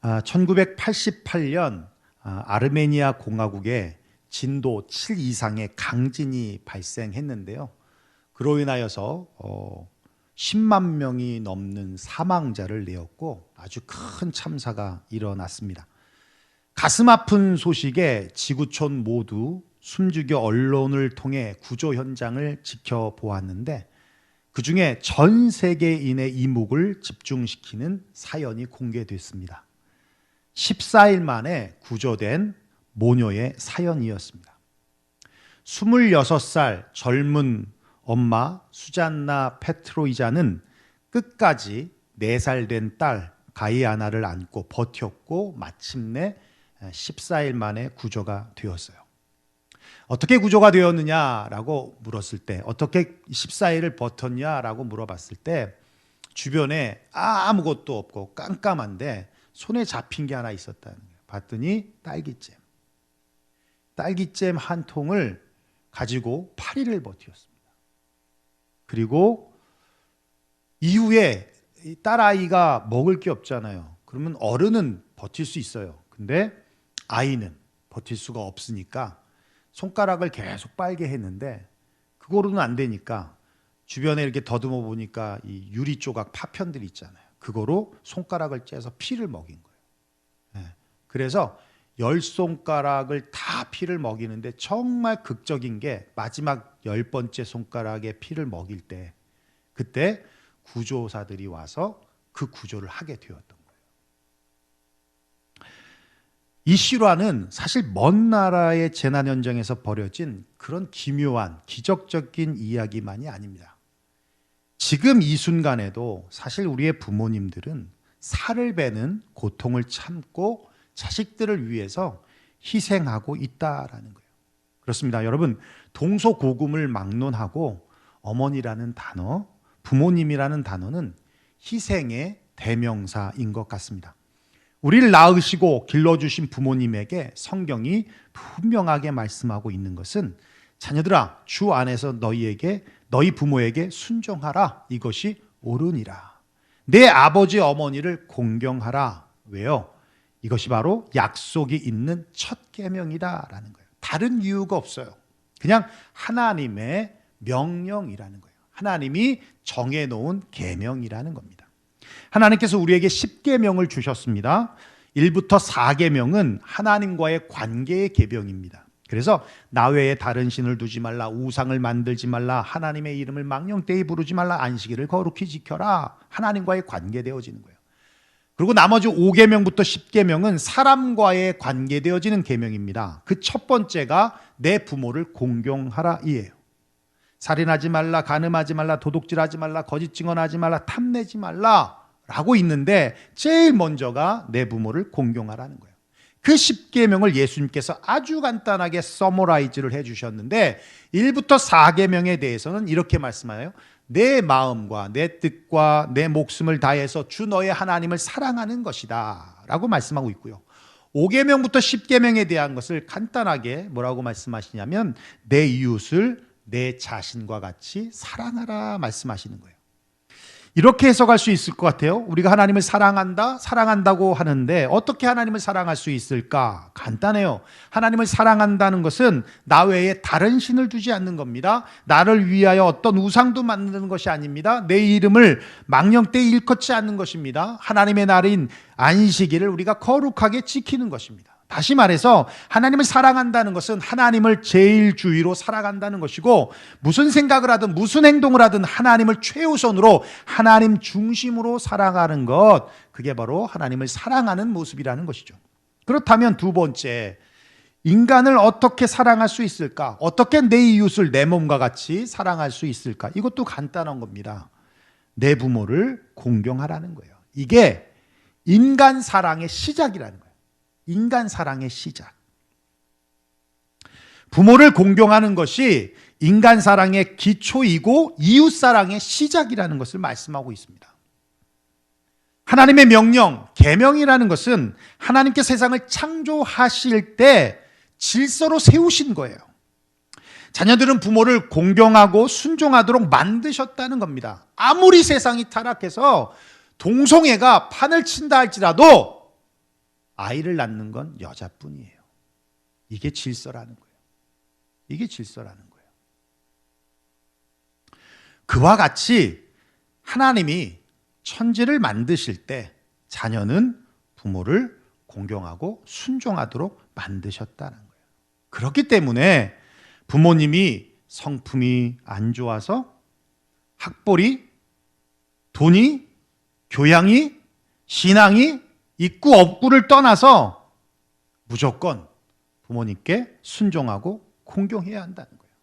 1988년 아르메니아 공화국에 진도 7 이상의 강진이 발생했는데요. 그로 인하여서 10만 명이 넘는 사망자를 내었고 아주 큰 참사가 일어났습니다. 가슴 아픈 소식에 지구촌 모두 숨죽여 언론을 통해 구조 현장을 지켜보았는데 그중에 전 세계인의 이목을 집중시키는 사연이 공개됐습니다. 14일 만에 구조된 모녀의 사연이었습니다. 26살 젊은 엄마 수잔나 페트로이자는 끝까지 4살 된 딸 가이아나를 안고 버텼고 마침내 14일 만에 구조가 되었어요. 어떻게 구조가 되었느냐라고 물었을 때, 어떻게 14일을 버텼냐라고 물어봤을 때 주변에 아무것도 없고 깜깜한데 손에 잡힌 게 하나 있었다는 거예요. 봤더니 딸기잼 한 통을 가지고 8일을 버텼습니다. 그리고 이후에 딸아이가 먹을 게 없잖아요. 그러면 어른은 버틸 수 있어요. 근데 아이는 버틸 수가 없으니까 손가락을 계속 빨게 했는데 그거로는 안 되니까 주변에 이렇게 더듬어 보니까 이 유리 조각 파편들이 있잖아요. 그거로 손가락을 째서 피를 먹인 거예요. 그래서 10손가락을 다 피를 먹이는데 정말 극적인 게 마지막 10번째 손가락에 피를 먹일 때 그때 구조사들이 와서 그 구조를 하게 되었던 거예요. 이 실화는 사실 먼 나라의 재난 현장에서 벌어진 그런 기묘한 기적적인 이야기만이 아닙니다. 지금 이 순간에도 사실 우리의 부모님들은 살을 베는 고통을 참고 자식들을 위해서 희생하고 있다라는 거예요. 그렇습니다. 여러분, 동서고금을 막론하고 어머니라는 단어, 부모님이라는 단어는 희생의 대명사인 것 같습니다. 우리를 낳으시고 길러주신 부모님에게 성경이 분명하게 말씀하고 있는 것은 자녀들아 주 안에서 너희 부모에게 순종하라. 이것이 옳으니라. 내 아버지 어머니를 공경하라. 왜요? 이것이 바로 약속이 있는 첫 계명이다라는 거예요. 다른 이유가 없어요. 그냥 하나님의 명령이라는 거예요. 하나님이 정해놓은 계명이라는 겁니다. 하나님께서 우리에게 10계명을 주셨습니다. 1부터 4계명은 하나님과의 관계의 계명입니다. 그래서 나 외에 다른 신을 두지 말라, 우상을 만들지 말라, 하나님의 이름을 망령되이 부르지 말라, 안식일을 거룩히 지켜라. 하나님과의 관계되어지는 거예요. 그리고 나머지 5계명부터 10계명은 사람과의 관계되어지는 계명입니다. 그 첫 번째가 내 부모를 공경하라 이에요. 살인하지 말라, 간음하지 말라, 도둑질하지 말라, 거짓 증언하지 말라, 탐내지 말라 라고 있는데 제일 먼저가 내 부모를 공경하라는 거예요. 그 10계명을 예수님께서 아주 간단하게 서머라이즈를 해주셨는데 1부터 4계명에 대해서는 이렇게 말씀하여요. 내 마음과 내 뜻과 내 목숨을 다해서 주 너의 하나님을 사랑하는 것이다 라고 말씀하고 있고요. 5계명부터 10계명에 대한 것을 간단하게 뭐라고 말씀하시냐면 내 이웃을 내 자신과 같이 사랑하라 말씀하시는 거예요. 이렇게 해석할 수 있을 것 같아요. 우리가 하나님을 사랑한다고 하는데 어떻게 하나님을 사랑할 수 있을까? 간단해요. 하나님을 사랑한다는 것은 나 외에 다른 신을 두지 않는 겁니다. 나를 위하여 어떤 우상도 만드는 것이 아닙니다. 내 이름을 망령되이 일컫지 않는 것입니다. 하나님의 날인 안식일을 우리가 거룩하게 지키는 것입니다. 다시 말해서 하나님을 사랑한다는 것은 하나님을 제일 주위로 살아간다는 것이고 무슨 생각을 하든 무슨 행동을 하든 하나님을 최우선으로 하나님 중심으로 살아가는 것, 그게 바로 하나님을 사랑하는 모습이라는 것이죠. 그렇다면 두 번째, 인간을 어떻게 사랑할 수 있을까? 어떻게 내 이웃을 내 몸과 같이 사랑할 수 있을까? 이것도 간단한 겁니다. 내 부모를 공경하라는 거예요. 이게 인간 사랑의 시작이라는 거예요. 인간 사랑의 시작. 부모를 공경하는 것이 인간 사랑의 기초이고 이웃 사랑의 시작이라는 것을 말씀하고 있습니다. 하나님의 명령, 계명이라는 것은 하나님께 세상을 창조하실 때 질서로 세우신 거예요. 자녀들은 부모를 공경하고 순종하도록 만드셨다는 겁니다. 아무리 세상이 타락해서 동성애가 판을 친다 할지라도 아이를 낳는 건 여자뿐이에요. 이게 질서라는 거예요. 이게 질서라는 거예요. 그와 같이 하나님이 천지를 만드실 때 자녀는 부모를 공경하고 순종하도록 만드셨다는 거예요. 그렇기 때문에 부모님이 성품이 안 좋아서 학벌이, 돈이, 교양이, 신앙이 있고 없고를 떠나서 무조건 부모님께 순종하고 공경해야 한다는 거예요.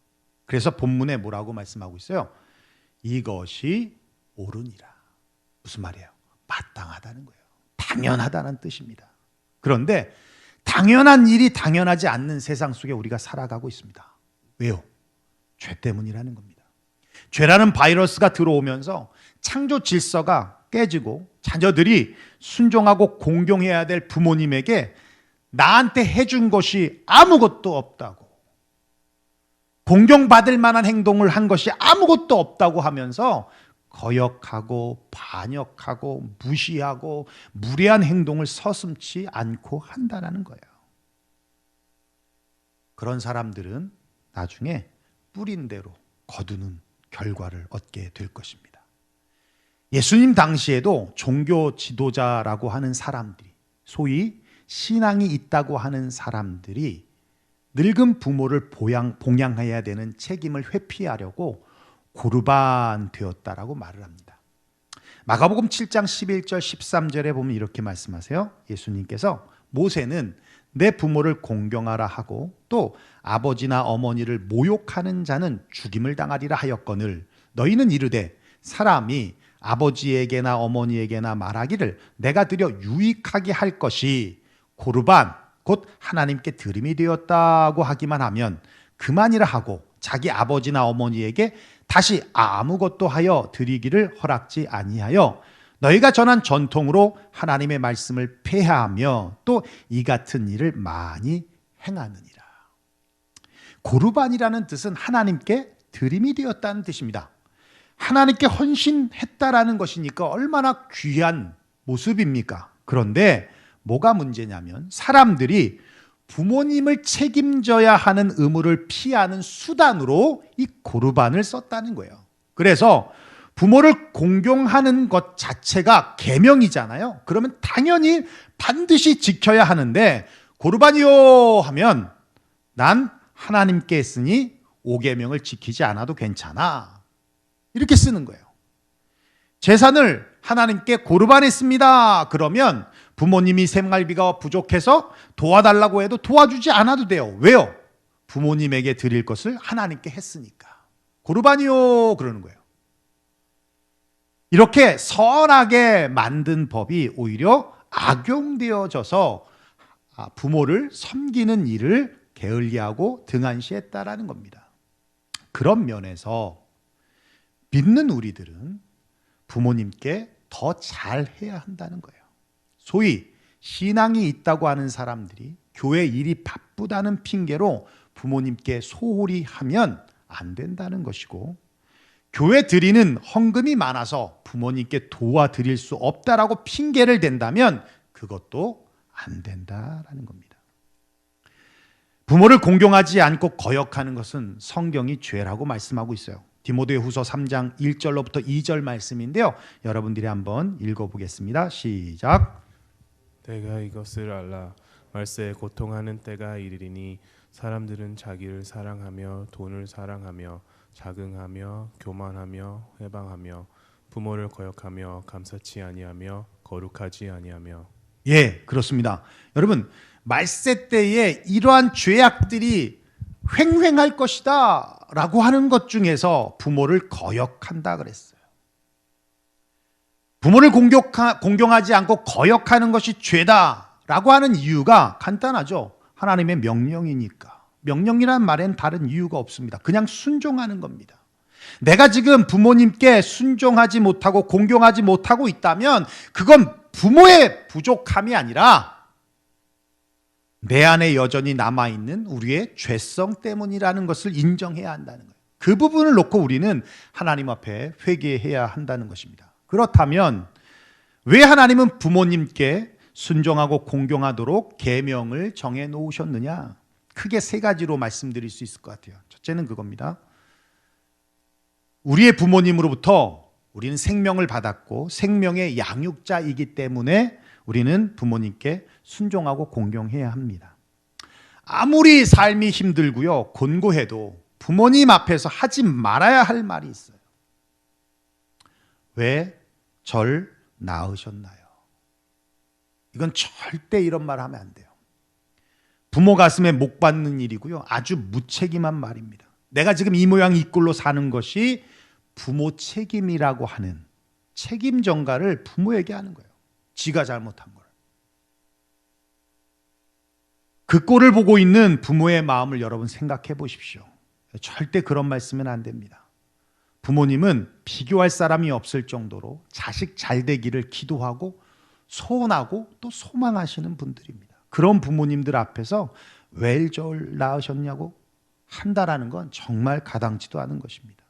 그래서 본문에 뭐라고 말씀하고 있어요? 이것이 옳으니라. 무슨 말이에요? 마땅하다는 거예요. 당연하다는 뜻입니다. 그런데 당연한 일이 당연하지 않는 세상 속에 우리가 살아가고 있습니다. 왜요? 죄 때문이라는 겁니다. 죄라는 바이러스가 들어오면서 창조 질서가 깨지고 자녀들이 순종하고 공경해야 될 부모님에게 나한테 해준 것이 아무것도 없다고, 공경받을 만한 행동을 한 것이 아무것도 없다고 하면서 거역하고 반역하고 무시하고 무례한 행동을 서슴지 않고 한다는 거예요. 그런 사람들은 나중에 뿌린 대로 거두는 결과를 얻게 될 것입니다. 예수님 당시에도 종교 지도자라고 하는 사람들이, 소위 신앙이 있다고 하는 사람들이 늙은 부모를 봉양해야 되는 책임을 회피하려고 고르반 되었다라고 말을 합니다. 마가복음 7장 11절 13절에 보면 이렇게 말씀하세요. 예수님께서 모세는 내 부모를 공경하라 하고 또 아버지나 어머니를 모욕하는 자는 죽임을 당하리라 하였거늘 너희는 이르되 사람이 아버지에게나 어머니에게나 말하기를 내가 드려 유익하게 할 것이 고르반 곧 하나님께 드림이 되었다고 하기만 하면 그만이라 하고 자기 아버지나 어머니에게 다시 아무것도 하여 드리기를 허락지 아니하여 너희가 전한 전통으로 하나님의 말씀을 폐하하며 또 이 같은 일을 많이 행하느니라. 고르반이라는 뜻은 하나님께 드림이 되었다는 뜻입니다. 하나님께 헌신했다라는 것이니까 얼마나 귀한 모습입니까? 그런데 뭐가 문제냐면 사람들이 부모님을 책임져야 하는 의무를 피하는 수단으로 이 고르반을 썼다는 거예요. 그래서 부모를 공경하는 것 자체가 계명이잖아요. 그러면 당연히 반드시 지켜야 하는데 고르반이요 하면 난 하나님께 했으니 5계명을 지키지 않아도 괜찮아. 이렇게 쓰는 거예요. 제사를 하나님께 고르반했습니다. 그러면 부모님이 생활비가 부족해서 도와달라고 해도 도와주지 않아도 돼요. 왜요? 부모님에게 드릴 것을 하나님께 했으니까. 고르반이요 그러는 거예요. 이렇게 선하게 만든 법이 오히려 악용되어져서 부모를 섬기는 일을 게을리하고 등한시했다라는 겁니다. 그런 면에서 믿는 우리들은 부모님께 더 잘해야 한다는 거예요. 소위 신앙이 있다고 하는 사람들이 교회 일이 바쁘다는 핑계로 부모님께 소홀히 하면 안 된다는 것이고, 교회 드리는 헌금이 많아서 부모님께 도와드릴 수 없다라고 핑계를 댄다면 그것도 안 된다라는 겁니다. 부모를 공경하지 않고 거역하는 것은 성경이 죄라고 말씀하고 있어요. 디모데후서 3장 1절로부터 2절 말씀인데요. 여러분들이 한번 읽어보겠습니다. 시작. 내가 이것을 알라. 말세에 고통하는 때가 이르리니 사람들은 자기를 사랑하며 돈을 사랑하며 자긍하며 교만하며 회방하며 부모를 거역하며 감사치 아니하며 거룩하지 아니하며. 예, 그렇습니다. 여러분, 말세 때에 이러한 죄악들이 횡행할 것이다 라고 하는 것 중에서 부모를 거역한다 그랬어요. 부모를 공경하지 않고 거역하는 것이 죄다라고 하는 이유가 간단하죠. 하나님의 명령이니까. 명령이란 말엔 다른 이유가 없습니다. 그냥 순종하는 겁니다. 내가 지금 부모님께 순종하지 못하고 공경하지 못하고 있다면 그건 부모의 부족함이 아니라 내 안에 여전히 남아있는 우리의 죄성 때문이라는 것을 인정해야 한다는 거예요. 그 부분을 놓고 우리는 하나님 앞에 회개해야 한다는 것입니다. 그렇다면 왜 하나님은 부모님께 순종하고 공경하도록 계명을 정해 놓으셨느냐? 크게 세 가지로 말씀드릴 수 있을 것 같아요. 첫째는 그겁니다. 우리의 부모님으로부터 우리는 생명을 받았고 생명의 양육자이기 때문에 우리는 부모님께 순종하고 공경해야 합니다. 아무리 삶이 힘들고요, 곤고해도 부모님 앞에서 하지 말아야 할 말이 있어요. 왜 절 낳으셨나요? 이건 절대 이런 말 하면 안 돼요. 부모 가슴에 목 박는 일이고요, 아주 무책임한 말입니다. 내가 지금 이 모양 이 꼴로 사는 것이 부모 책임이라고 하는 책임 전가를 부모에게 하는 거예요. 지가 잘못한 걸. 그 꼴을 보고 있는 부모의 마음을 여러분 생각해 보십시오. 절대 그런 말씀은 안 됩니다. 부모님은 비교할 사람이 없을 정도로 자식 잘 되기를 기도하고 소원하고 또 소망하시는 분들입니다. 그런 부모님들 앞에서 왜 절 낳으셨냐고 한다라는 건 정말 가당치도 않은 것입니다.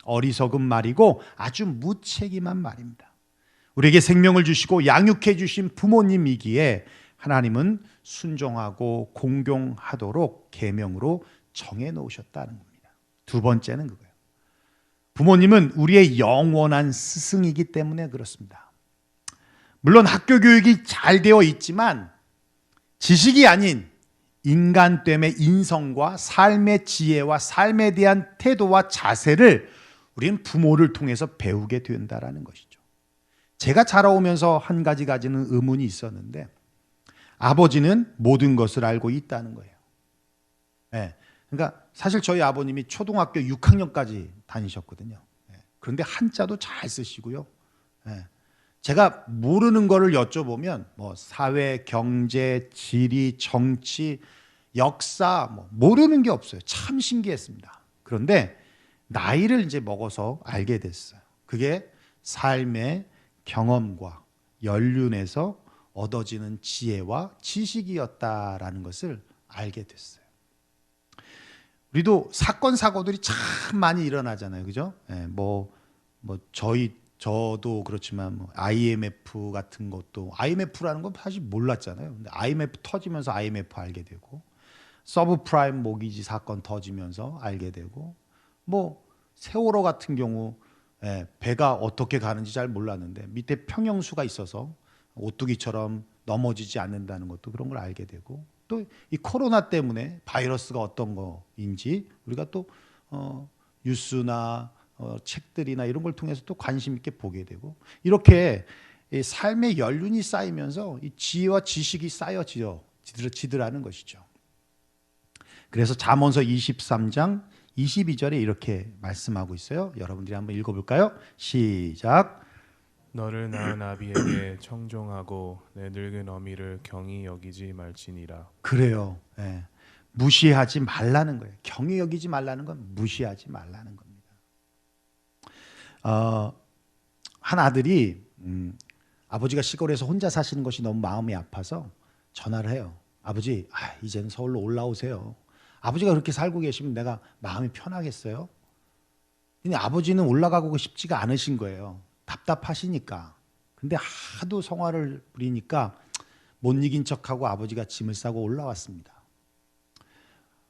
어리석은 말이고 아주 무책임한 말입니다. 우리에게 생명을 주시고 양육해 주신 부모님이기에 하나님은 순종하고 공경하도록 계명으로 정해 놓으셨다는 겁니다. 두 번째는 그거예요. 부모님은 우리의 영원한 스승이기 때문에 그렇습니다. 물론 학교 교육이 잘 되어 있지만 지식이 아닌 인간됨의 인성과 삶의 지혜와 삶에 대한 태도와 자세를 우리는 부모를 통해서 배우게 된다는 것이죠. 제가 자라오면서 한 가지 가지는 의문이 있었는데 아버지는 모든 것을 알고 있다는 거예요. 네. 그러니까 사실 저희 아버님이 초등학교 6학년까지 다니셨거든요. 네. 그런데 한자도 잘 쓰시고요. 네. 제가 모르는 거를 여쭤보면 뭐 사회, 경제, 지리, 정치, 역사 모르는 게 없어요. 참 신기했습니다. 그런데 나이를 이제 먹어서 알게 됐어요. 그게 삶의 경험과 연륜에서 얻어지는 지혜와 지식이었다라는 것을 알게 됐어요. 우리도 사건 사고들이 참 많이 일어나잖아요, 그죠? 네, 저도 그렇지만 IMF 같은 것도 IMF라는 건 사실 몰랐잖아요. 근데 IMF 터지면서 IMF 알게 되고 서브프라임 모기지 사건 터지면서 알게 되고 세월호 같은 경우 배가 어떻게 가는지 잘 몰랐는데 밑에 평형수가 있어서 오뚜기처럼 넘어지지 않는다는 것도 그런 걸 알게 되고 또 이 코로나 때문에 바이러스가 어떤 거인지 우리가 또 뉴스나 책들이나 이런 걸 통해서 또 관심 있게 보게 되고 이렇게 이 삶의 연륜이 쌓이면서 이 지혜와 지식이 쌓여지더라는 것이죠. 그래서 잠언서 23장 22절에 이렇게 말씀하고 있어요. 여러분들이 한번 읽어볼까요? 시작. 너를 낳은 아비에게 청종하고 내 늙은 어미를 경히 여기지 말지니라. 그래요. 예. 무시하지 말라는 거예요. 경히 여기지 말라는 건 무시하지 말라는 겁니다. 한 아들이 아버지가 시골에서 혼자 사시는 것이 너무 마음이 아파서 전화를 해요. 아버지, 이제는 서울로 올라오세요. 아버지가 그렇게 살고 계시면 내가 마음이 편하겠어요? 근데 아버지는 올라가고 싶지가 않으신 거예요. 답답하시니까. 근데 하도 성화를 부리니까 못 이긴 척하고 아버지가 짐을 싸고 올라왔습니다.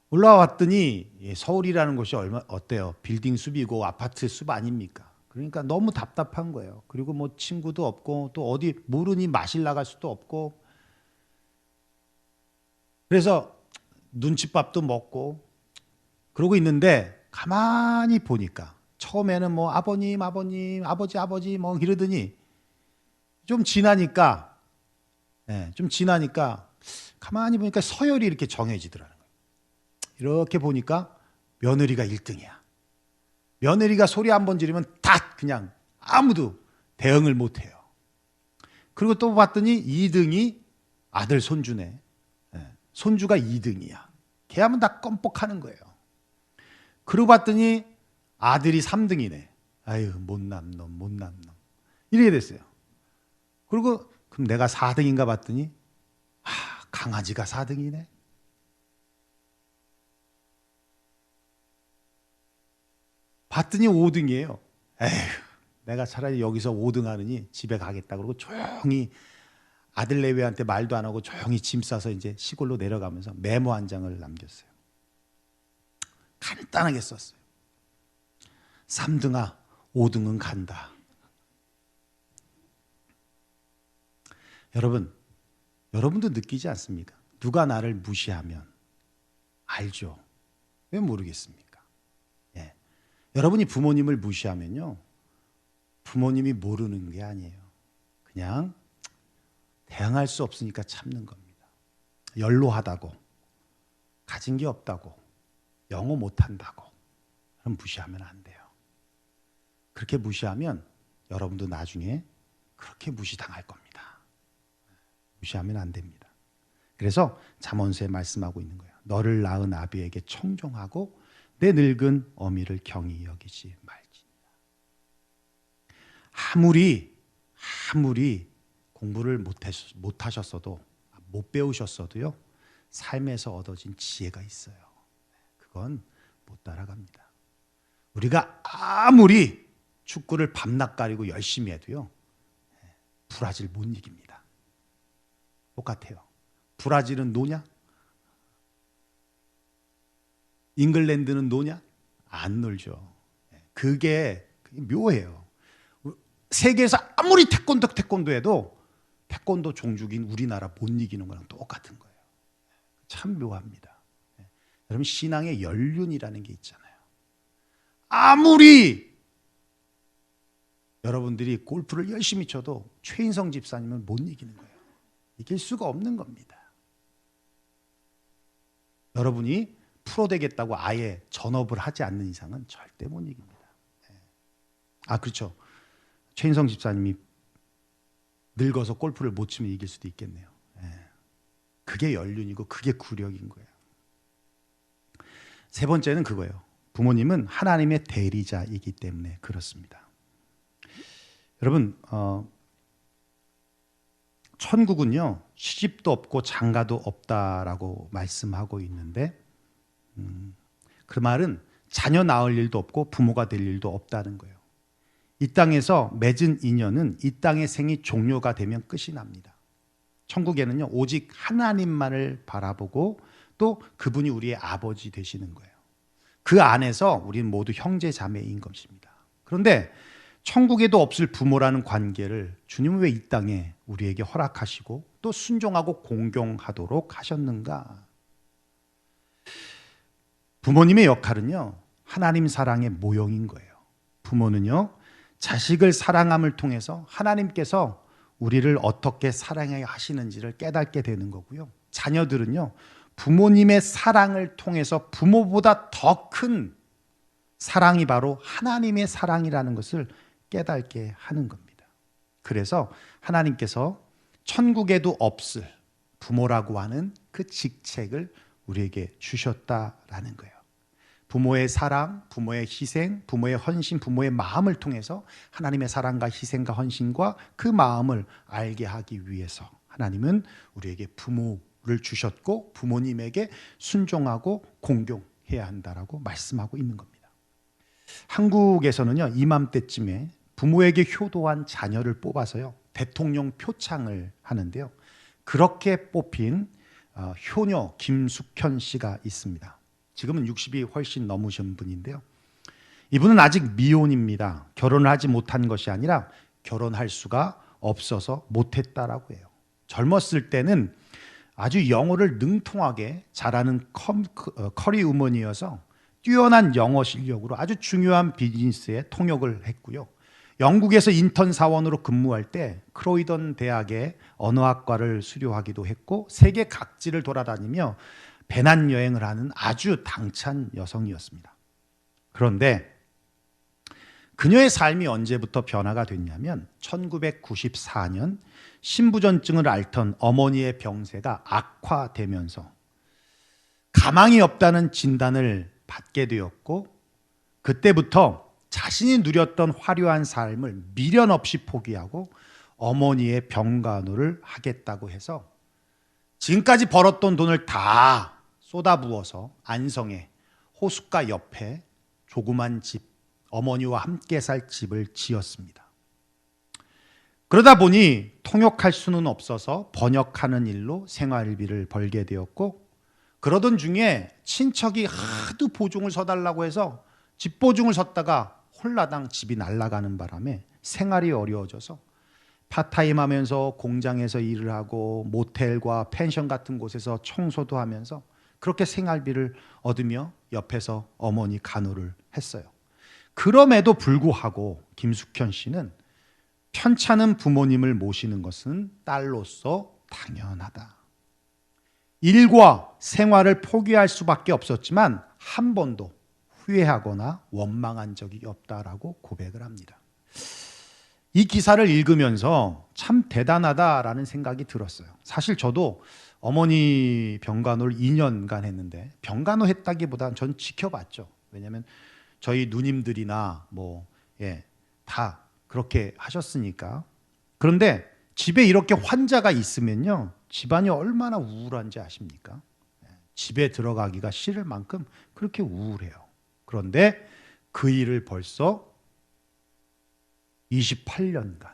올라왔더니 서울이라는 곳이 어때요? 빌딩 숲이고 아파트 숲 아닙니까? 그러니까 너무 답답한 거예요. 그리고 친구도 없고 또 어디 모르니 마실 나갈 수도 없고 그래서 눈칫밥도 먹고 그러고 있는데 가만히 보니까 처음에는 아버님 아버지 이러더니 좀 지나니까 가만히 보니까 서열이 이렇게 정해지더라는 거예요. 이렇게 보니까 며느리가 1등이야. 며느리가 소리 한번 지르면 다 그냥 아무도 대응을 못해요. 그리고 또 봤더니 2등이 아들 손주네. 손주가 2등이야. 걔 하면 다 껌뻑하는 거예요. 그러고 봤더니 아들이 3등이네. 아유 못난 놈. 이렇게 됐어요. 그리고 그럼 내가 4등인가 봤더니 강아지가 4등이네. 봤더니 5등이에요. 에휴, 내가 차라리 여기서 5등 하느니 집에 가겠다. 그러고 조용히 아들 레위한테 말도 안 하고 조용히 짐 싸서 이제 시골로 내려가면서 메모 한 장을 남겼어요. 간단하게 썼어요. 3등아, 5등은 간다. 여러분도 느끼지 않습니까? 누가 나를 무시하면 알죠. 왜 모르겠습니까? 예. 여러분이 부모님을 무시하면요, 부모님이 모르는 게 아니에요. 그냥 대항할 수 없으니까 참는 겁니다. 연로하다고, 가진 게 없다고, 영어 못한다고, 그럼 무시하면 안 돼요. 그렇게 무시하면 여러분도 나중에 그렇게 무시당할 겁니다. 무시하면 안 됩니다. 그래서 잠언서에 말씀하고 있는 거예요. 너를 낳은 아비에게 청종하고 내 늙은 어미를 경히 여기지 말지니라. 아무리 공부를 못하셨어도, 못 배우셨어도요, 삶에서 얻어진 지혜가 있어요. 그건 못 따라갑니다. 우리가 아무리 축구를 밤낮 가리고 열심히 해도요, 브라질 못 이깁니다. 똑같아요. 브라질은 노냐? 잉글랜드는 노냐? 안 놀죠. 그게 묘해요. 세계에서 아무리 태권도 해도 태권도 종족인 우리나라 못 이기는 거랑 똑같은 거예요. 참 묘합니다. 여러분, 신앙의 연륜이라는 게 있잖아요. 아무리 여러분들이 골프를 열심히 쳐도 최인성 집사님은 못 이기는 거예요. 이길 수가 없는 겁니다. 여러분이 프로 되겠다고 아예 전업을 하지 않는 이상은 절대 못 이깁니다. 그렇죠. 최인성 집사님이 늙어서 골프를 못 치면 이길 수도 있겠네요. 그게 연륜이고 그게 구력인 거예요. 세 번째는 그거예요. 부모님은 하나님의 대리자이기 때문에 그렇습니다. 여러분, 천국은요, 시집도 없고 장가도 없다라고 말씀하고 있는데, 그 말은 자녀 낳을 일도 없고 부모가 될 일도 없다는 거예요. 이 땅에서 맺은 인연은 이 땅의 생이 종료가 되면 끝이 납니다. 천국에는요, 오직 하나님만을 바라보고 또 그분이 우리의 아버지 되시는 거예요. 그 안에서 우리는 모두 형제 자매인 것입니다. 그런데 천국에도 없을 부모라는 관계를 주님은 왜 이 땅에 우리에게 허락하시고 또 순종하고 공경하도록 하셨는가? 부모님의 역할은요, 하나님 사랑의 모형인 거예요. 부모는요, 자식을 사랑함을 통해서 하나님께서 우리를 어떻게 사랑해야 하시는지를 깨닫게 되는 거고요. 자녀들은요, 부모님의 사랑을 통해서 부모보다 더 큰 사랑이 바로 하나님의 사랑이라는 것을 깨닫게 하는 겁니다. 그래서 하나님께서 천국에도 없을 부모라고 하는 그 직책을 우리에게 주셨다라는 거예요. 부모의 사랑, 부모의 희생, 부모의 헌신, 부모의 마음을 통해서 하나님의 사랑과 희생과 헌신과 그 마음을 알게 하기 위해서 하나님은 우리에게 부모를 주셨고 부모님에게 순종하고 공경해야 한다라고 말씀하고 있는 겁니다. 한국에서는요, 이맘때쯤에 부모에게 효도한 자녀를 뽑아서요, 대통령 표창을 하는데요. 그렇게 뽑힌 효녀 김숙현 씨가 있습니다. 지금은 60이 훨씬 넘으신 분인데요. 이분은 아직 미혼입니다. 결혼을 하지 못한 것이 아니라 결혼할 수가 없어서 못했다라고 해요. 젊었을 때는 아주 영어를 능통하게 잘하는 커리 우먼이어서 뛰어난 영어 실력으로 아주 중요한 비즈니스에 통역을 했고요. 영국에서 인턴 사원으로 근무할 때 크로이던 대학의 언어학과를 수료하기도 했고 세계 각지를 돌아다니며 배낭여행을 하는 아주 당찬 여성이었습니다. 그런데 그녀의 삶이 언제부터 변화가 됐냐면 1994년 신부전증을 앓던 어머니의 병세가 악화되면서 가망이 없다는 진단을 받게 되었고 그때부터 자신이 누렸던 화려한 삶을 미련 없이 포기하고 어머니의 병간호를 하겠다고 해서 지금까지 벌었던 돈을 다 쏟아부어서 안성에 호숫가 옆에 조그만 집, 어머니와 함께 살 집을 지었습니다. 그러다 보니 통역할 수는 없어서 번역하는 일로 생활비를 벌게 되었고, 그러던 중에 친척이 하도 보증을 서달라고 해서 집 보증을 섰다가 홀라당 집이 날아가는 바람에 생활이 어려워져서 파타임 하면서 공장에서 일을 하고 모텔과 펜션 같은 곳에서 청소도 하면서 그렇게 생활비를 얻으며 옆에서 어머니 간호를 했어요. 그럼에도 불구하고 김숙현 씨는 편찮은 부모님을 모시는 것은 딸로서 당연하다. 일과 생활을 포기할 수밖에 없었지만 한 번도 후회하거나 원망한 적이 없다라고 고백을 합니다. 이 기사를 읽으면서 참 대단하다라는 생각이 들었어요. 사실 저도 어머니 병간호를 2년간 했는데, 병간호 했다기보다는 전 지켜봤죠. 왜냐하면 저희 누님들이나 다 그렇게 하셨으니까. 그런데 집에 이렇게 환자가 있으면요, 집안이 얼마나 우울한지 아십니까? 집에 들어가기가 싫을 만큼 그렇게 우울해요. 그런데 그 일을 벌써 28년간.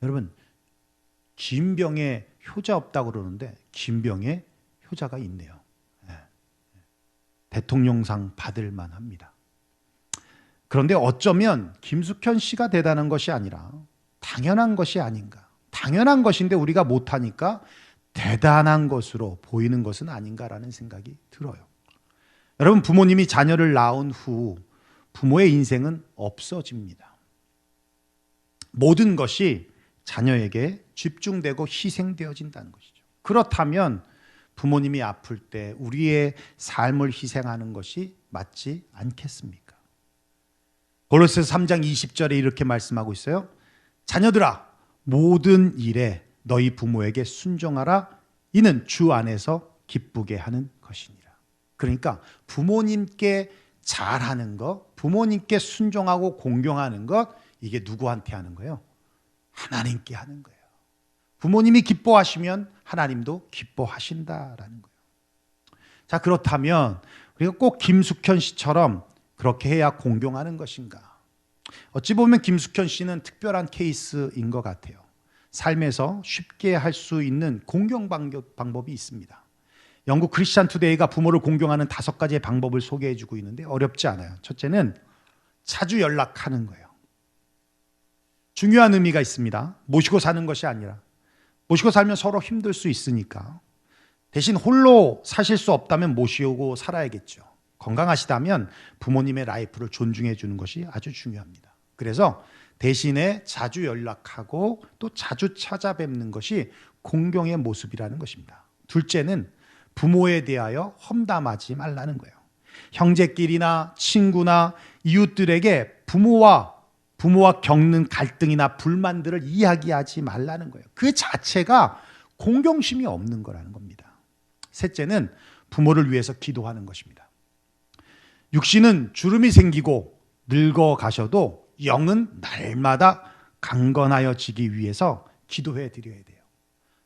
여러분, 긴 병에 효자 없다고 그러는데 긴 병에 효자가 있네요. 대통령상 받을 만합니다. 그런데 어쩌면 김숙현 씨가 대단한 것이 아니라 당연한 것이 아닌가. 당연한 것인데 우리가 못하니까 대단한 것으로 보이는 것은 아닌가라는 생각이 들어요. 여러분, 부모님이 자녀를 낳은 후 부모의 인생은 없어집니다. 모든 것이 자녀에게 집중되고 희생되어진다는 것이죠. 그렇다면 부모님이 아플 때 우리의 삶을 희생하는 것이 맞지 않겠습니까? 고로새서 3장 20절에 이렇게 말씀하고 있어요. 자녀들아, 모든 일에 너희 부모에게 순종하라. 이는 주 안에서 기쁘게 하는 것이니라. 그러니까 부모님께 잘하는 것, 부모님께 순종하고 공경하는 것, 이게 누구한테 하는 거예요? 하나님께 하는 거예요. 부모님이 기뻐하시면 하나님도 기뻐하신다라는 거예요. 자, 그렇다면 우리가 꼭 김숙현 씨처럼 그렇게 해야 공경하는 것인가? 어찌 보면 김숙현 씨는 특별한 케이스인 것 같아요. 삶에서 쉽게 할 수 있는 공경 방법이 있습니다. 영국 크리스찬 투데이가 부모를 공경하는 5가지의 방법을 소개해 주고 있는데 어렵지 않아요. 첫째는 자주 연락하는 거예요. 중요한 의미가 있습니다. 모시고 사는 것이 아니라, 모시고 살면 서로 힘들 수 있으니까 대신 홀로 사실 수 없다면 모시고 살아야겠죠. 건강하시다면 부모님의 라이프를 존중해 주는 것이 아주 중요합니다. 그래서 대신에 자주 연락하고 또 자주 찾아뵙는 것이 공경의 모습이라는 것입니다. 둘째는 부모에 대하여 험담하지 말라는 거예요. 형제끼리나 친구나 이웃들에게 부모와 겪는 갈등이나 불만들을 이야기하지 말라는 거예요. 그 자체가 공경심이 없는 거라는 겁니다. 셋째는 부모를 위해서 기도하는 것입니다. 육신은 주름이 생기고 늙어 가셔도 영은 날마다 강건하여지기 위해서 기도해 드려야 돼요.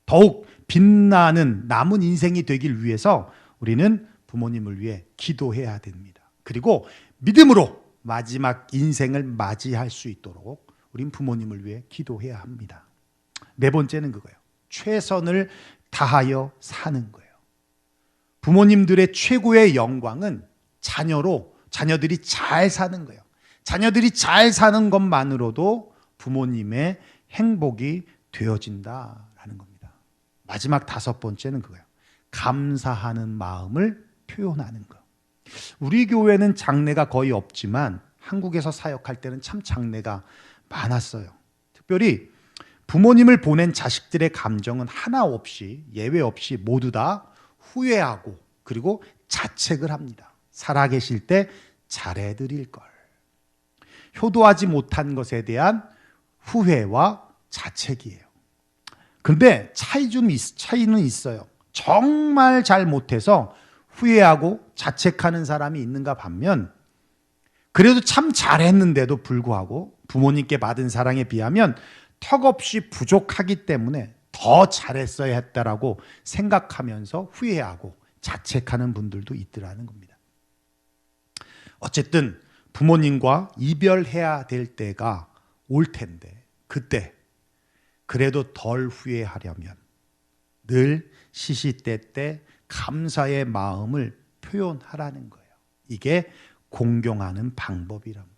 더욱 빛나는 남은 인생이 되길 위해서 우리는 부모님을 위해 기도해야 됩니다. 그리고 믿음으로 마지막 인생을 맞이할 수 있도록 우린 부모님을 위해 기도해야 합니다. 네 번째는 그거예요. 최선을 다하여 사는 거예요. 부모님들의 최고의 영광은 자녀들이 잘 사는 거예요. 자녀들이 잘 사는 것만으로도 부모님의 행복이 되어진다라는 겁니다. 마지막 5번째는 그거예요. 감사하는 마음을 표현하는 것. 우리 교회는 장례가 거의 없지만 한국에서 사역할 때는 참 장례가 많았어요. 특별히 부모님을 보낸 자식들의 감정은 하나 없이, 예외 없이 모두 다 후회하고 그리고 자책을 합니다. 살아계실 때 잘해드릴 걸. 효도하지 못한 것에 대한 후회와 자책이에요. 그런데 차이는 있어요. 정말 잘 못해서 후회하고 자책하는 사람이 있는가 반면, 그래도 참 잘했는데도 불구하고 부모님께 받은 사랑에 비하면 턱없이 부족하기 때문에 더 잘했어야 했다라고 생각하면서 후회하고 자책하는 분들도 있더라는 겁니다. 어쨌든 부모님과 이별해야 될 때가 올 텐데 그때 그래도 덜 후회하려면 늘 시시때때 감사의 마음을 표현하라는 거예요. 이게 공경하는 방법이랍니다.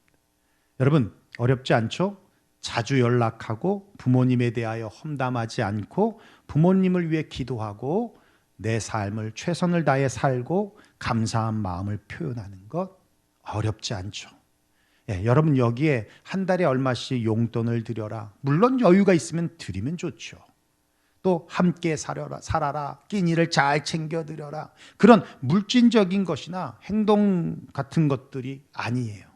여러분 어렵지 않죠? 자주 연락하고 부모님에 대하여 험담하지 않고 부모님을 위해 기도하고 내 삶을 최선을 다해 살고 감사한 마음을 표현하는 것 어렵지 않죠. 예, 여러분 여기에 한 달에 얼마씩 용돈을 드려라. 물론 여유가 있으면 드리면 좋죠. 또 함께 살아라. 끼니를 잘 챙겨 드려라. 그런 물질적인 것이나 행동 같은 것들이 아니에요.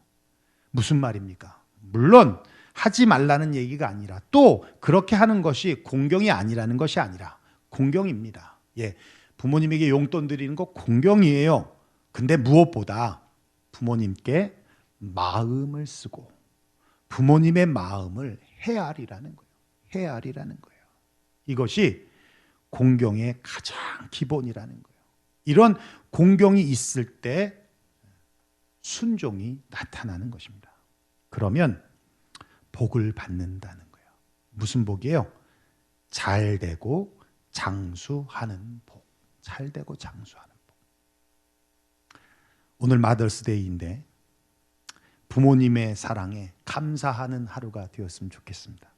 무슨 말입니까? 물론 하지 말라는 얘기가 아니라 또 그렇게 하는 것이 공경이 아니라는 것이 아니라 공경입니다. 예, 부모님에게 용돈 드리는 거 공경이에요. 근데 무엇보다 부모님께 마음을 쓰고 부모님의 마음을 헤아리라는 거예요. 헤아리라는 거예요. 이것이 공경의 가장 기본이라는 거예요. 이런 공경이 있을 때 순종이 나타나는 것입니다. 그러면 복을 받는다는 거예요. 무슨 복이에요? 잘 되고 장수하는 복. 잘 되고 장수하는 복. 오늘 마더스데이인데 부모님의 사랑에 감사하는 하루가 되었으면 좋겠습니다.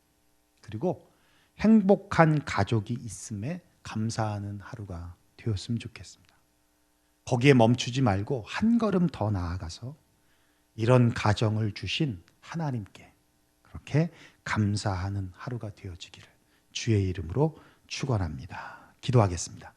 그리고 행복한 가족이 있음에 감사하는 하루가 되었으면 좋겠습니다. 거기에 멈추지 말고 한 걸음 더 나아가서 이런 가정을 주신 하나님께 그렇게 감사하는 하루가 되어지기를 주의 이름으로 축원합니다. 기도하겠습니다.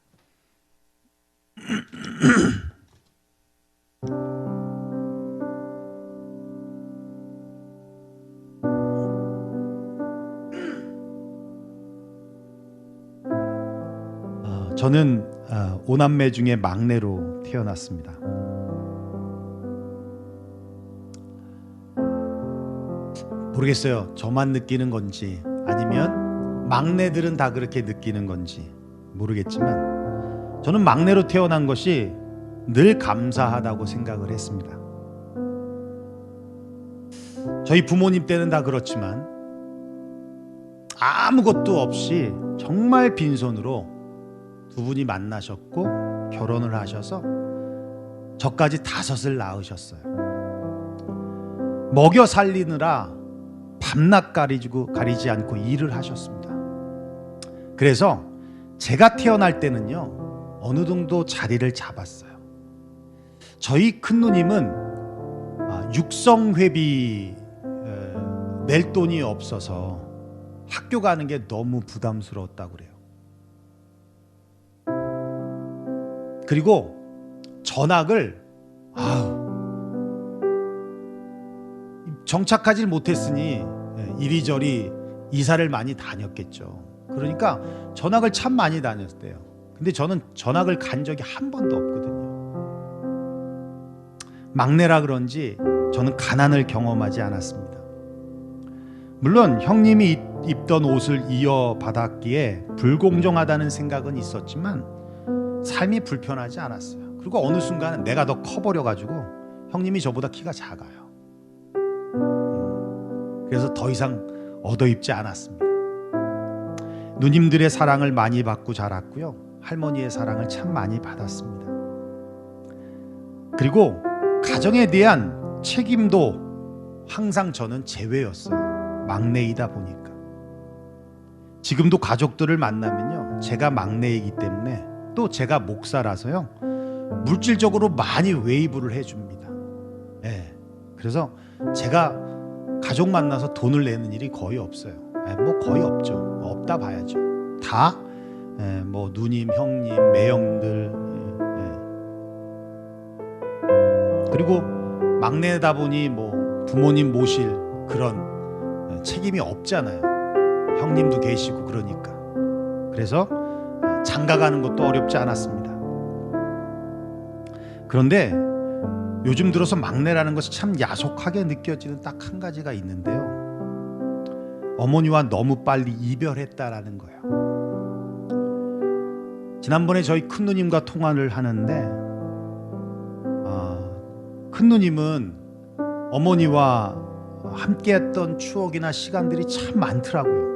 저는 5남매 중에 막내로 태어났습니다. 모르겠어요. 저만 느끼는 건지 아니면 막내들은 다 그렇게 느끼는 건지 모르겠지만 저는 막내로 태어난 것이 늘 감사하다고 생각을 했습니다. 저희 부모님 때는 다 그렇지만 아무것도 없이 정말 빈손으로 두 분이 만나셨고 결혼을 하셔서 저까지 5을 낳으셨어요. 먹여 살리느라 밤낮 가리지 않고 일을 하셨습니다. 그래서 제가 태어날 때는요 어느 정도 자리를 잡았어요. 저희 큰 누님은 육성회비 낼 돈이 없어서 학교 가는 게 너무 부담스러웠다고 그래요. 그리고 전학을 정착하지 못했으니 이리저리 이사를 많이 다녔겠죠. 그러니까 전학을 참 많이 다녔대요. 근데 저는 전학을 간 적이 한 번도 없거든요. 막내라 그런지 저는 가난을 경험하지 않았습니다. 물론 형님이 입던 옷을 이어받았기에 불공정하다는 생각은 있었지만 삶이 불편하지 않았어요. 그리고 어느 순간은 내가 더 커버려가지고 형님이 저보다 키가 작아요. 그래서 더 이상 얻어입지 않았습니다. 누님들의 사랑을 많이 받고 자랐고요. 할머니의 사랑을 참 많이 받았습니다. 그리고 가정에 대한 책임도 항상 저는 제외였어요. 막내이다 보니까. 지금도 가족들을 만나면요, 제가 막내이기 때문에 또 제가 목사라서요, 물질적으로 많이 웨이브를 해줍니다. 네. 그래서 제가 가족 만나서 돈을 내는 일이 거의 없어요. 뭐 거의 없죠. 없다 봐야죠. 다 뭐 누님, 형님, 매형들. 그리고 막내다 보니 뭐 부모님 모실 그런 책임이 없잖아요. 형님도 계시고 그러니까. 그래서 장가가는 것도 어렵지 않았습니다. 그런데 요즘 들어서 막내라는 것이 참 야속하게 느껴지는 딱 한 가지가 있는데요. 어머니와 너무 빨리 이별했다라는 거예요. 지난번에 저희 큰누님과 통화를 하는데 큰누님은 어머니와 함께했던 추억이나 시간들이 참 많더라고요.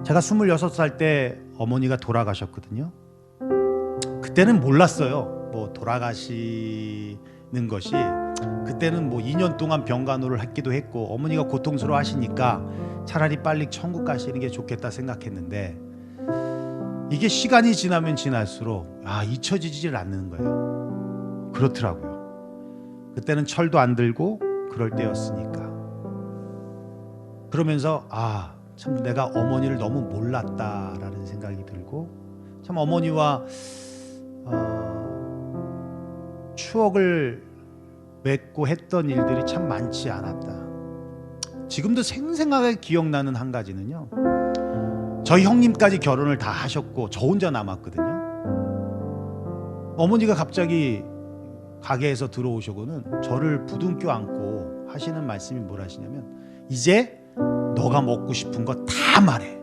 제가 26살 때 어머니가 돌아가셨거든요. 그때는 몰랐어요. 뭐 돌아가시는 것이, 그때는 뭐 2년 동안 병간호를 했기도 했고 어머니가 고통스러워 하시니까 차라리 빨리 천국 가시는 게 좋겠다 생각했는데, 이게 시간이 지나면 지날수록 잊혀지질 않는 거예요. 그렇더라고요. 그때는 철도 안 들고 그럴 때였으니까. 그러면서 참 내가 어머니를 너무 몰랐다라는 생각이 들고, 참 어머니와 추억을 맺고 했던 일들이 참 많지 않았다. 지금도 생생하게 기억나는 한 가지는요, 저희 형님까지 결혼을 다 하셨고 저 혼자 남았거든요. 어머니가 갑자기 가게에서 들어오시고는 저를 부둥켜 안고 하시는 말씀이 뭘 하시냐면, 이제 너가 먹고 싶은 거 다 말해,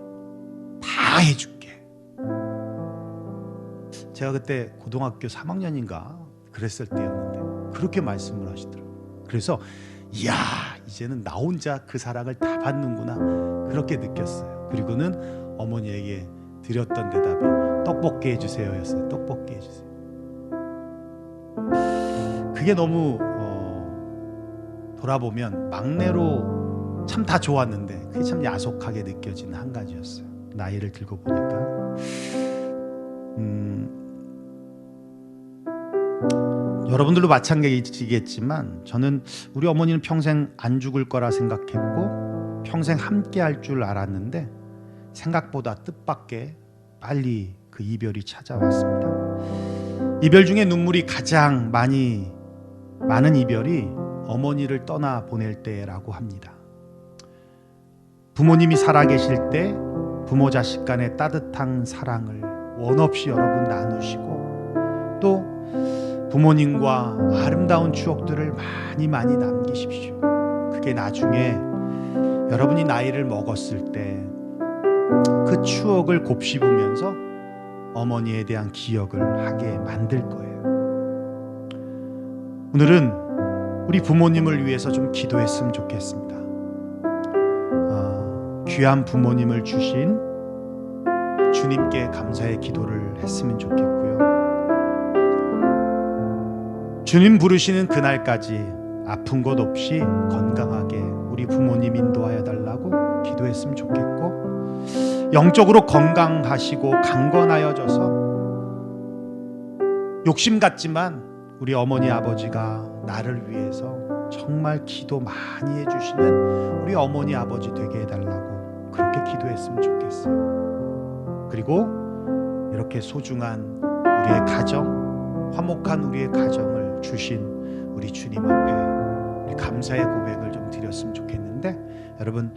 다 해줄게. 제가 그때 고등학교 3학년인가 그랬을 때였는데 그렇게 말씀을 하시더라고요. 그래서 이야, 이제는 나 혼자 그 사랑을 다 받는구나, 그렇게 느꼈어요. 그리고는 어머니에게 드렸던 대답이 떡볶이 해주세요였어요. 떡볶이 해주세요. 그게 너무 돌아보면 막내로 참 다 좋았는데 그게 참 야속하게 느껴지는 한 가지였어요. 나이를 들고 보니까. 여러분들도 마찬가지겠지만 저는 우리 어머니는 평생 안 죽을 거라 생각했고 평생 함께 할 줄 알았는데, 생각보다 뜻밖의 빨리 그 이별이 찾아왔습니다. 이별 중에 눈물이 가장 많은 이별이 어머니를 떠나 보낼 때라고 합니다. 부모님이 살아계실 때 부모 자식 간의 따뜻한 사랑을 원 없이 여러분 나누시고, 또 부모님과 아름다운 추억들을 많이 남기십시오. 그게 나중에 여러분이 나이를 먹었을 때 그 추억을 곱씹으면서 어머니에 대한 기억을 하게 만들 거예요. 오늘은 우리 부모님을 위해서 좀 기도했으면 좋겠습니다. 귀한 부모님을 주신 주님께 감사의 기도를 했으면 좋겠고요. 주님 부르시는 그날까지 아픈 것 없이 건강하게 우리 부모님 인도하여 달라고 기도했으면 좋겠고, 영적으로 건강하시고 강건하여져서 욕심 같지만 우리 어머니 아버지가 나를 위해서 정말 기도 많이 해주시는 우리 어머니 아버지 되게 해달라고 그렇게 기도했으면 좋겠어요. 그리고 이렇게 소중한 우리의 가정, 화목한 우리의 가정을 주신 우리 주님 앞에 우리 감사의 고백을 좀 드렸으면 좋겠는데, 여러분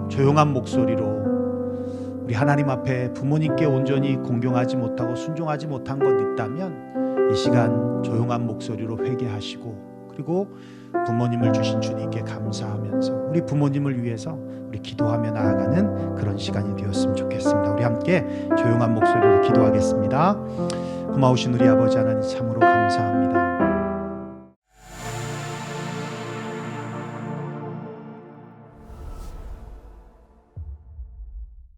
조용한 목소리로 우리 하나님 앞에 부모님께 온전히 공경하지 못하고 순종하지 못한 것 있다면 이 시간 조용한 목소리로 회개하시고, 그리고 부모님을 주신 주님께 감사하면서 우리 부모님을 위해서 우리 기도하며 나아가는 그런 시간이 되었으면 좋겠습니다. 우리 함께 조용한 목소리로 기도하겠습니다. 고마우신 우리 아버지 하나님, 참으로 감사합니다.